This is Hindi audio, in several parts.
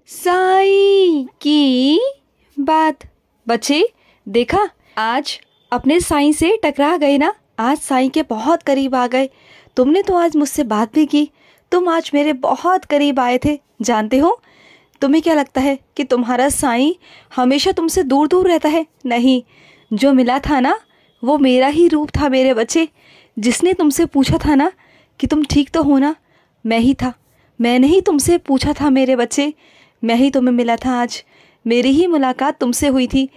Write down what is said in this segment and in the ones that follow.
साईं की बात। बच्चे देखा, आज अपने साईं से टकरा गए ना। आज साईं के बहुत करीब आ गए। तुमने तो आज मुझसे बात भी की। तुम आज मेरे बहुत करीब आए थे। जानते हो, तुम्हें क्या लगता है कि तुम्हारा साईं हमेशा तुमसे दूर दूर रहता है? नहीं, जो मिला था ना वो मेरा ही रूप था मेरे बच्चे। जिसने तुमसे पूछा था ना कि तुम ठीक तो हो ना, मैं ही था। मैंने ही तुमसे पूछा था मेरे बच्चे, मैं ही तुम्हें मिला था आज। मेरी ही मुलाकात तुमसे हुई थी।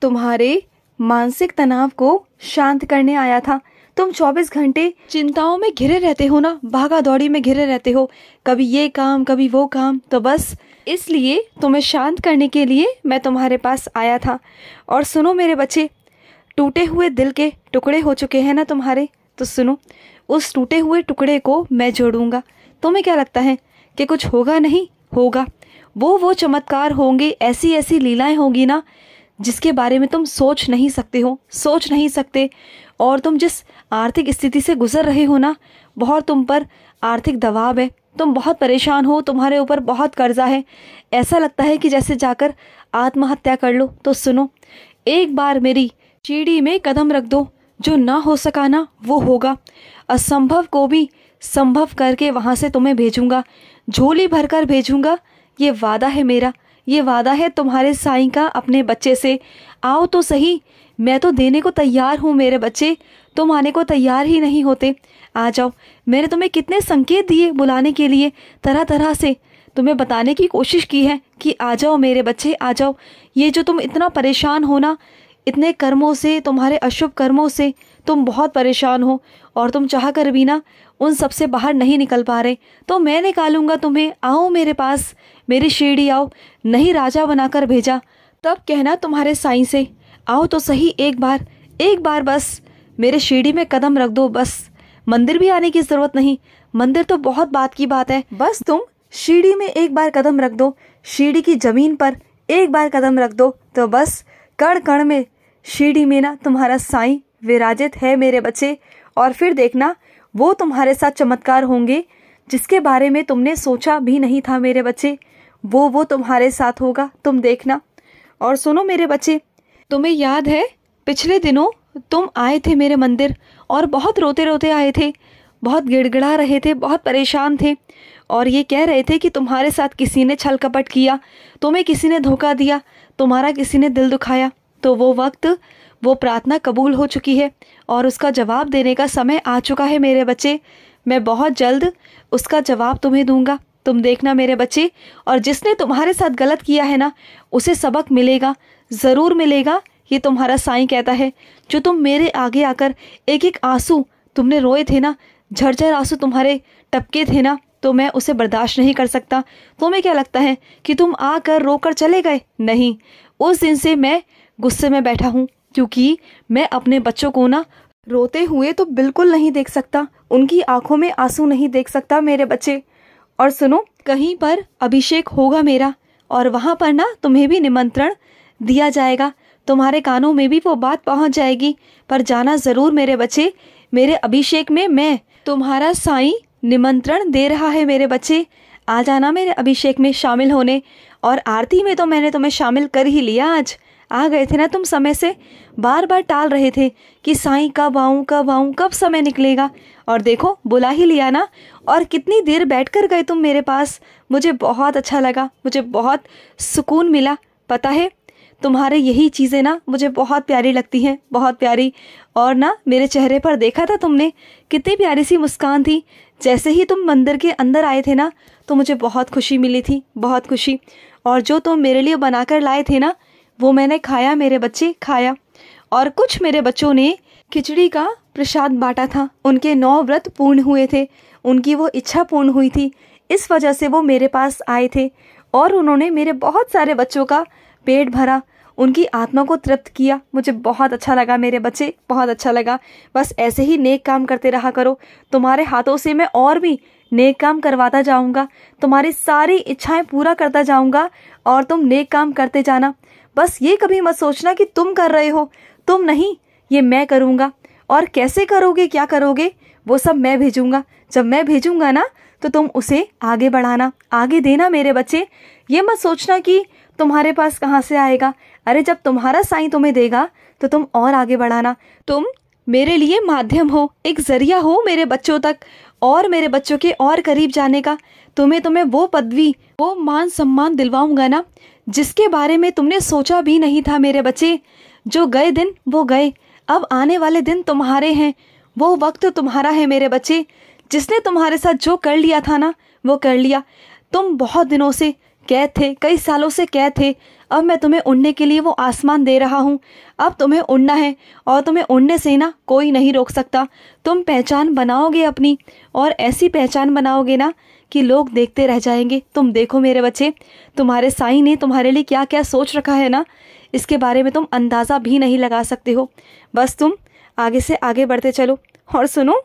तुम्हारे मानसिक तनाव को शांत करने आया था। तुम 24 घंटे चिंताओं में घिरे रहते हो ना, भागा दौड़ी में घिरे रहते हो, कभी ये काम कभी वो काम। तो बस इसलिए तुम्हें शांत करने के लिए मैं तुम्हारे पास आया था। और सुनो मेरे बच्चे, टूटे हुए दिल के टुकड़े हो चुके हैं ना तुम्हारे, तो सुनो, उस टूटे हुए टुकड़े को मैं जोड़ूंगा। तुम्हें क्या लगता है कि कुछ होगा? नहीं होगा। वो चमत्कार होंगे, ऐसी ऐसी लीलाएं होंगी ना जिसके बारे में तुम सोच नहीं सकते हो, सोच नहीं सकते। और तुम जिस आर्थिक स्थिति से गुजर रहे हो ना, बहुत तुम पर आर्थिक दबाव है, तुम बहुत परेशान हो, तुम्हारे ऊपर बहुत कर्जा है, ऐसा लगता है कि जैसे जाकर आत्महत्या कर लो। तो सुनो, एक बार मेरी सीढ़ी में कदम रख दो। जो ना हो सका ना वो होगा। असंभव को भी संभव करके वहाँ से तुम्हें भेजूंगा, झोली भरकर भेजूंगा। ये वादा है मेरा, ये वादा है तुम्हारे साईं का अपने बच्चे से। आओ तो सही, मैं तो देने को तैयार हूँ मेरे बच्चे, तुम आने को तैयार ही नहीं होते। आ जाओ, मैंने तुम्हें कितने संकेत दिए बुलाने के लिए, तरह तरह से तुम्हें बताने की कोशिश की है कि आ जाओ मेरे बच्चे, आ जाओ। ये जो तुम इतना परेशान हो ना, इतने कर्मों से, तुम्हारे अशुभ कर्मों से तुम बहुत परेशान हो और तुम चाह कर भी ना उन सब से बाहर नहीं निकल पा रहे, तो मैं निकालूंगा तुम्हें। आओ मेरे पास, मेरी शिरडी आओ। नहीं राजा बनाकर भेजा तब कहना तुम्हारे साईं से, आओ तो सही एक बार बस मेरे शिरडी में कदम रख दो। बस मंदिर भी आने की जरूरत नहीं, मंदिर तो बहुत बात की बात है। बस तुम शिरडी में एक बार कदम रख दो, शिरडी की जमीन पर एक बार कदम रख दो, तो बस कण कण में शिरडी में ना तुम्हारा साईं विराजित है मेरे बच्चे। और फिर देखना, वो तुम्हारे साथ चमत्कार होंगे जिसके बारे में तुमने सोचा भी नहीं था मेरे बच्चे। वो तुम्हारे साथ होगा, तुम देखना। और सुनो मेरे बच्चे, तुम्हें याद है पिछले दिनों तुम आए थे मेरे मंदिर और बहुत रोते रोते आए थे, बहुत गिड़गिड़ा रहे थे, बहुत परेशान थे और ये कह रहे थे कि तुम्हारे साथ किसी ने छल कपट किया, तुम्हें किसी ने धोखा दिया, तुम्हारा किसी ने दिल दुखाया। तो वो वक्त, वो प्रार्थना कबूल हो चुकी है और उसका जवाब देने का समय आ चुका है मेरे बच्चे। मैं बहुत जल्द उसका जवाब तुम्हें दूंगा, तुम देखना मेरे बच्चे। और जिसने तुम्हारे साथ गलत किया है ना, उसे सबक मिलेगा, ज़रूर मिलेगा, ये तुम्हारा साईं कहता है। जो तुम मेरे आगे आकर एक एक आंसू तुमने रोए थे ना, झरझर आंसू तुम्हारे टपके थे ना, तो मैं उसे बर्दाश्त नहीं कर सकता। तुम्हें क्या लगता है कि तुम आकर रोकर चले गए? नहीं, उस दिन से मैं गुस्से में बैठा हूँ, क्योंकि मैं अपने बच्चों को ना रोते हुए तो बिल्कुल नहीं देख सकता, उनकी आंखों में आंसू नहीं देख सकता मेरे बच्चे। और सुनो, कहीं पर अभिषेक होगा मेरा और वहाँ पर ना तुम्हें भी निमंत्रण दिया जाएगा, तुम्हारे कानों में भी वो बात पहुँच जाएगी। पर जाना ज़रूर मेरे बच्चे, मेरे अभिषेक में मैं तुम्हारा साईं निमंत्रण दे रहा है मेरे बच्चे। आ जाना मेरे अभिषेक में शामिल होने। और आरती में तो मैंने तुम्हें शामिल कर ही लिया, आज आ गए थे ना तुम समय से। बार बार टाल रहे थे कि साईं कब आऊँ कब आऊँ, कब समय निकलेगा, और देखो बुला ही लिया ना। और कितनी देर बैठकर गए तुम मेरे पास, मुझे बहुत अच्छा लगा, मुझे बहुत सुकून मिला। पता है, तुम्हारे यही चीज़ें ना मुझे बहुत प्यारी लगती हैं, बहुत प्यारी। और ना मेरे चेहरे पर देखा था तुमने, कितनी प्यारी सी मुस्कान थी। जैसे ही तुम मंदिर के अंदर आए थे ना, तो मुझे बहुत खुशी मिली थी, बहुत खुशी। और जो तुम मेरे लिए बनाकर लाए थे ना, वो मैंने खाया मेरे बच्चे, खाया। और कुछ मेरे बच्चों ने खिचड़ी का प्रसाद बांटा था, उनके 9 व्रत पूर्ण हुए थे, उनकी वो इच्छा पूर्ण हुई थी, इस वजह से वो मेरे पास आए थे। और उन्होंने मेरे बहुत सारे बच्चों का पेट भरा, उनकी आत्मा को तृप्त किया। मुझे बहुत अच्छा लगा मेरे बच्चे, बहुत अच्छा लगा। बस ऐसे ही नेक काम करते रहा करो, तुम्हारे हाथों से मैं और भी नेक काम करवाता जाऊंगा, तुम्हारी सारी इच्छाएं पूरा करता जाऊंगा और तुम नेक काम करते जाना। बस ये कभी मत सोचना कि तुम कर रहे हो, तुम नहीं, ये मैं करूंगा। और कैसे करोगे, क्या करोगे, वो सब मैं भेजूंगा। जब मैं भेजूंगा ना, तो तुम उसे आगे बढ़ाना, आगे देना मेरे बच्चे। ये मत सोचना कि तुम्हारे पास कहाँ से आएगा। अरे जब तुम्हारा साईं तुम्हें देगा तो तुम और आगे बढ़ाना। तुम मेरे लिए माध्यम हो, एक जरिया हो मेरे बच्चों तक और मेरे बच्चों के और करीब जाने का। तुम्हें वो पदवी, वो मान सम्मान दिलवाऊंगा ना जिसके बारे में तुमने सोचा भी नहीं था मेरे बच्चे। जो गए दिन वो गए, अब आने वाले दिन तुम्हारे हैं। वो वक्त तुम्हारा है मेरे बच्चे। जिसने तुम्हारे साथ जो कर लिया था ना वो कर लिया। तुम बहुत दिनों से कैद थे, कई सालों से कैद थे। अब मैं तुम्हें उड़ने के लिए वो आसमान दे रहा हूँ। अब तुम्हें उड़ना है और तुम्हें उड़ने से ना कोई नहीं रोक सकता। तुम पहचान बनाओगे अपनी, और ऐसी पहचान बनाओगे ना कि लोग देखते रह जाएंगे। तुम देखो मेरे बच्चे, तुम्हारे साईं ने तुम्हारे लिए क्या क्या सोच रखा है ना, इसके बारे में तुम अंदाज़ा भी नहीं लगा सकते हो। बस तुम आगे से आगे बढ़ते चलो। और सुनो,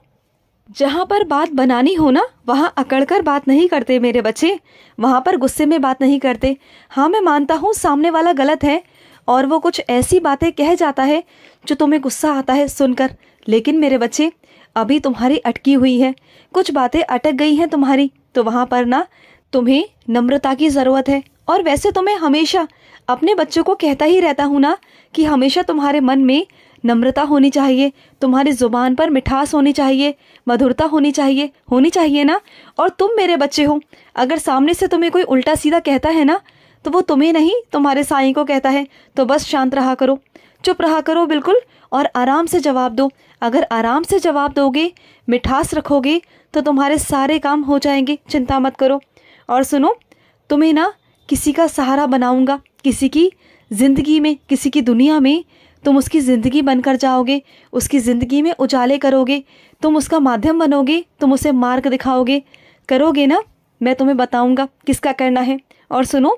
जहाँ पर बात बनानी हो ना वहाँ अकड़ कर बात नहीं करते मेरे बच्चे, वहाँ पर गुस्से में बात नहीं करते। हाँ मैं मानता हूँ सामने वाला गलत है और वो कुछ ऐसी बातें कह जाता है जो तुम्हें गुस्सा आता है सुनकर, लेकिन मेरे बच्चे अभी तुम्हारी अटकी हुई है, कुछ बातें अटक गई हैं तुम्हारी, तो वहाँ पर ना तुम्हें नम्रता की ज़रूरत है। और वैसे तो मैं हमेशा अपने बच्चों को कहता ही रहता हूँ ना कि हमेशा तुम्हारे मन में नम्रता होनी चाहिए, तुम्हारी ज़ुबान पर मिठास होनी चाहिए, मधुरता होनी चाहिए ना। और तुम मेरे बच्चे हो, अगर सामने से तुम्हें कोई उल्टा सीधा कहता है ना तो वो तुम्हें नहीं तुम्हारे साईं को कहता है। तो बस शांत रहा करो, चुप रहा करो बिल्कुल, और आराम से जवाब दो। अगर आराम से जवाब दोगे, मिठास रखोगे, तो तुम्हारे सारे काम हो जाएंगे, चिंता मत करो। और सुनो, तुम्हें ना किसी का सहारा बनाऊंगा, किसी की ज़िंदगी में, किसी की दुनिया में तुम उसकी ज़िंदगी बनकर जाओगे, उसकी ज़िंदगी में उजाले करोगे, तुम उसका माध्यम बनोगे, तुम उसे मार्ग दिखाओगे। करोगे ना, मैं तुम्हें बताऊंगा किसका करना है। और सुनो,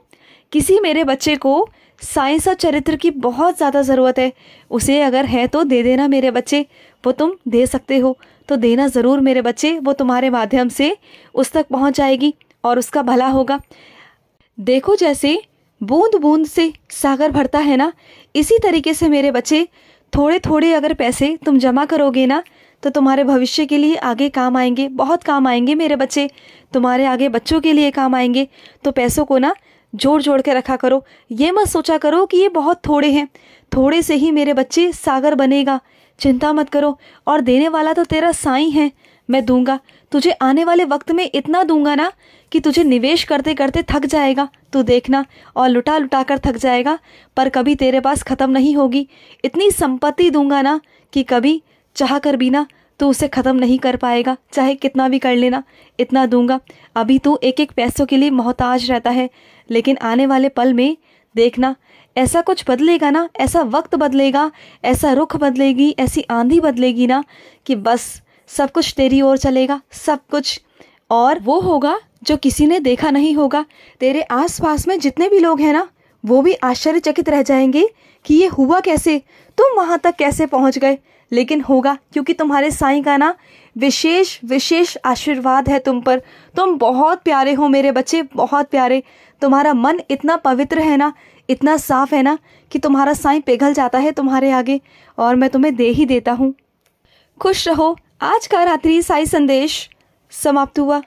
किसी मेरे बच्चे को साइंस और चरित्र की बहुत ज़्यादा ज़रूरत है, उसे अगर है तो दे देना मेरे बच्चे। वो तुम दे सकते हो तो देना ज़रूर मेरे बच्चे, वो तुम्हारे माध्यम से उस तक पहुंच जाएगी और उसका भला होगा। देखो जैसे बूंद बूंद से सागर भरता है ना, इसी तरीके से मेरे बच्चे थोड़े थोड़े अगर पैसे तुम जमा करोगे ना तो तुम्हारे भविष्य के लिए आगे काम आएंगे, बहुत काम आएंगे मेरे बच्चे, तुम्हारे आगे बच्चों के लिए काम आएंगे। तो पैसों को ना जोड़ जोड़ के रखा करो, ये मत सोचा करो कि ये बहुत थोड़े हैं। थोड़े से ही मेरे बच्चे सागर बनेगा, चिंता मत करो। और देने वाला तो तेरा साईं है, मैं दूंगा तुझे। आने वाले वक्त में इतना दूंगा ना कि तुझे निवेश करते करते थक जाएगा, तू देखना, और लुटा लुटा कर थक जाएगा, पर कभी तेरे पास ख़त्म नहीं होगी। इतनी संपत्ति दूंगा ना कि कभी चाह कर भी ना तू उसे ख़त्म नहीं कर पाएगा, चाहे कितना भी कर लेना, इतना दूंगा। अभी तू एक एक पैसों के लिए मोहताज रहता है, लेकिन आने वाले पल में देखना ऐसा कुछ बदलेगा ना, ऐसा वक्त बदलेगा, ऐसा रुख बदलेगी, ऐसी आंधी बदलेगी ना कि बस सब कुछ तेरी ओर चलेगा, सब कुछ। और वो होगा जो किसी ने देखा नहीं होगा। तेरे आसपास में जितने भी लोग हैं ना वो भी आश्चर्यचकित रह जाएंगे कि ये हुआ कैसे, तुम वहाँ तक कैसे पहुँच गए। लेकिन होगा क्योंकि तुम्हारे साईं का ना विशेष विशेष आशीर्वाद है तुम पर। तुम बहुत प्यारे हो मेरे बच्चे, बहुत प्यारे। तुम्हारा मन इतना पवित्र है ना, इतना साफ है ना कि तुम्हारा साईं पिघल जाता है तुम्हारे आगे, और मैं तुम्हें दे ही देता हूँ। खुश रहो। आज का रात्रि साईं संदेश समाप्त हुआ।